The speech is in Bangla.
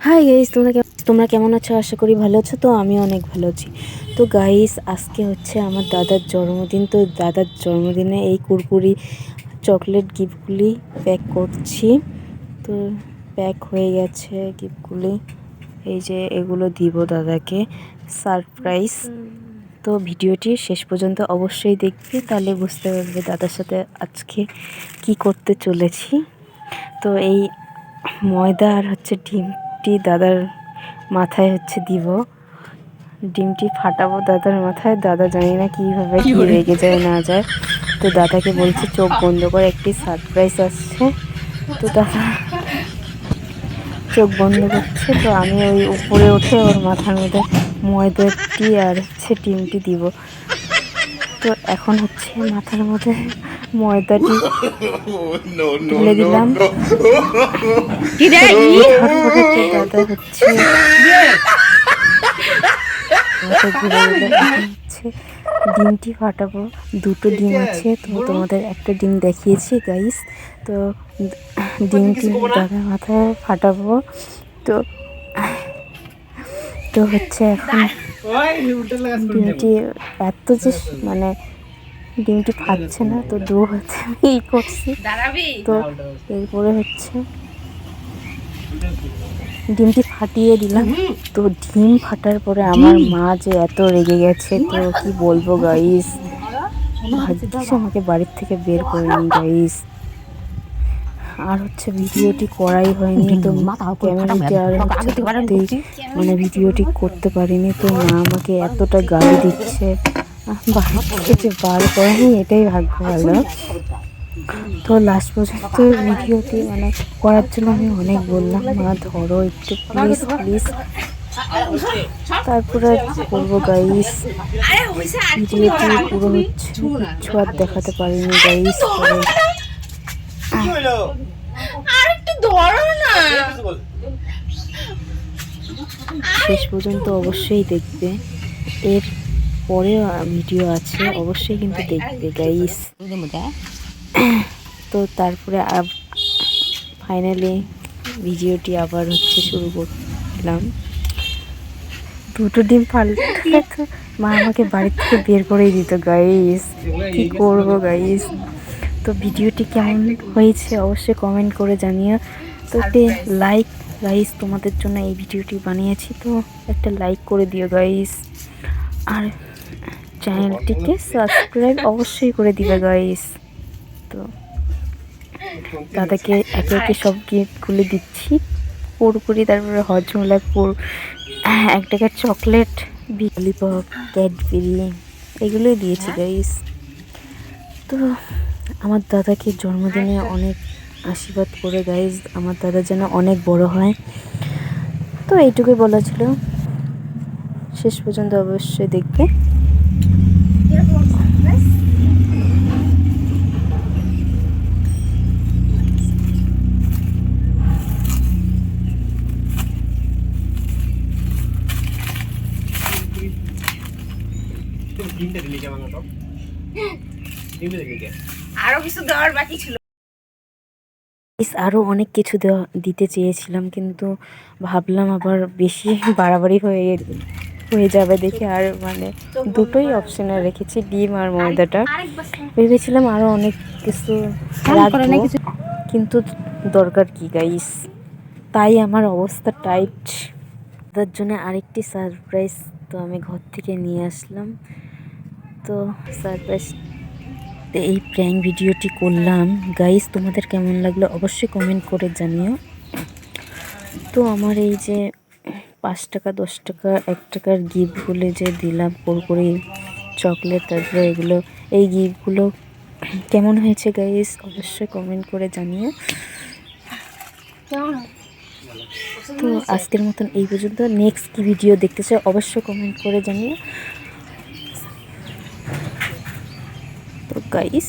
হাই গাইস, তোমরা কেমন আছো? আশা করি ভালো আছো। তো আমি অনেক ভালো আছি। তো গাইস, আজকে হচ্ছে আমার দাদার জন্মদিন। তো দাদার জন্মদিনে এই কুরকুরি চকলেট গিফটগুলি প্যাক করছি। তো প্যাক হয়ে গেছে গিফটগুলি। এই যে এগুলো দিব দাদাকে সারপ্রাইজ। তো ভিডিওটি শেষ পর্যন্ত অবশ্যই দেখবে, তাহলে বুঝতে পারবে দাদার সাথে আজকে কি করতে চলেছি। তো এই ময়দা আর হচ্ছে ডিমটি দাদার মাথায় হচ্ছে দিব। ডিমটি ফাটাবো দাদার মাথায়। দাদা জানি না কীভাবে কি রেগে যায় না যায়। তো দাদাকে বলছি চোখ বন্ধ করে, একটি সারপ্রাইজ আসছে। তো দাদা চোখ বন্ধ করছে। তো আমি ওই উপরে উঠে ওর মাথার মধ্যে ময়দাটি আর হচ্ছে ডিমটি দিব। তো এখন হচ্ছে মাথার মধ্যে ময়দাটি তুলে দিলাম। দাদা হচ্ছে ডিমটি ফাটাবো। দুটো ডিম আছে, তো তোমাদের একটা ডিম দেখিয়েছি গাইস। তো ডিমটি দাদা মাথায় ফাটাবো। তো তো হচ্ছে এখন ডিমটি এত যে মানে ডিমটি ফাটছে না, তো দু হাতে আমি করছি। তো এরপরে হচ্ছে ডিমটি ফাটিয়ে দিলাম। তো ডিম ফাটার পরে আমার মা যে এত রেগে গেছে, তো কি বলবো গাইস। ভাগ্যিস আমাকে বাড়ির থেকে বের করেনি গাইস। আর হচ্ছে ভিডিওটি করাই হয়নি। তো ক্যামেরাটি আর হচ্ছে মানে ভিডিওটি করতে পারিনি। তো মা আমাকে এতটা গালি দিচ্ছে, বাড়ি থেকে যে বার করেনি এটাই ভাগ্য ভালো। তো লাস্ট পর্যন্ত ভিডিওটি মানে করার জন্য আমি অনেক বললাম, মা ধরো একটু প্লিজ প্লিজ। তারপরে আর কি করবো গাইস, ভিডিওটি পুরো হচ্ছে কিচ্ছু আর দেখাতে পারিনি গাইস। শেষ পর্যন্ত অবশ্যই দেখবে, এর পরেও ভিডিও আছে, অবশ্যই কিন্তু দেখবে গাইস। তো তারপরে ফাইনালি ভিডিওটি আবার হচ্ছে শুরু করলাম। দুটো ডিম ফালতে মা আমাকে বাড়ি থেকে বের করেই দিত গাইস। কি করবো গাইস। তো ভিডিওটি কেমন হয়েছে অবশ্যই কমেন্ট করে জানিও। তো একটি লাইক গাইস, তোমাদের জন্য এই ভিডিওটি বানিয়েছি, তো একটা লাইক করে দিও গাইস। আর চ্যানেলটিকে সাবস্ক্রাইব অবশ্যই করে দিবে গাইস। তো দাদাকে একে একে সব গিফটগুলি দিচ্ছি। কুরকুরি, তারপরে হজমোলা, এক টাকার চকলেট, ললিপপ, ক্যাডবেরি, এগুলোই দিয়েছি গাইস। তো আমার দাদাকে জন্মদিনে অনেক আশীর্বাদ করে গাইস, আমার দাদা যেন অনেক বড় হয়। তো এইটুকুই বলা ছিল, শেষ পর্যন্ত অবশ্যই দেখবে। আরো কিছু দেওয়ার বাকি ছিল, আরো অনেক কিছু দিতে চেয়েছিলাম, কিন্তু ভাবলাম আবার বেশি বাড়াবাড়ি হয়ে যাবে দেখে, আর মানে দুটোই অপশনে রেখেছি, ডিম আর ময়দাটা। ভেবেছিলাম আরো অনেক কিছু রাখবো, কিন্তু দরকার কি গাইস, তাই আমার অবস্থা টাইট। তার জন্য আরেকটি সারপ্রাইজ তো আমি ঘর থেকে নিয়ে আসলাম। তো সারপ্রাইজ এই প্র্যাঙ্ক ভিডিওটি করলাম গাইস। তোমাদের কেমন লাগলো অবশ্যই কমেন্ট করে জানিও। তো আমার এই যে 5 টাকা 10 টাকা 1 টাকার গিফটগুলো যে দিলাম, কুরকুরি চকলেট, তারপরে এগুলো, এই গিফটগুলো কেমন হয়েছে গাইস অবশ্যই কমেন্ট করে জানিও। তো আজকের মতন এই পর্যন্ত। নেক্সট কি ভিডিও দেখতে চাও অবশ্যই কমেন্ট করে জানিও। তো গাইস,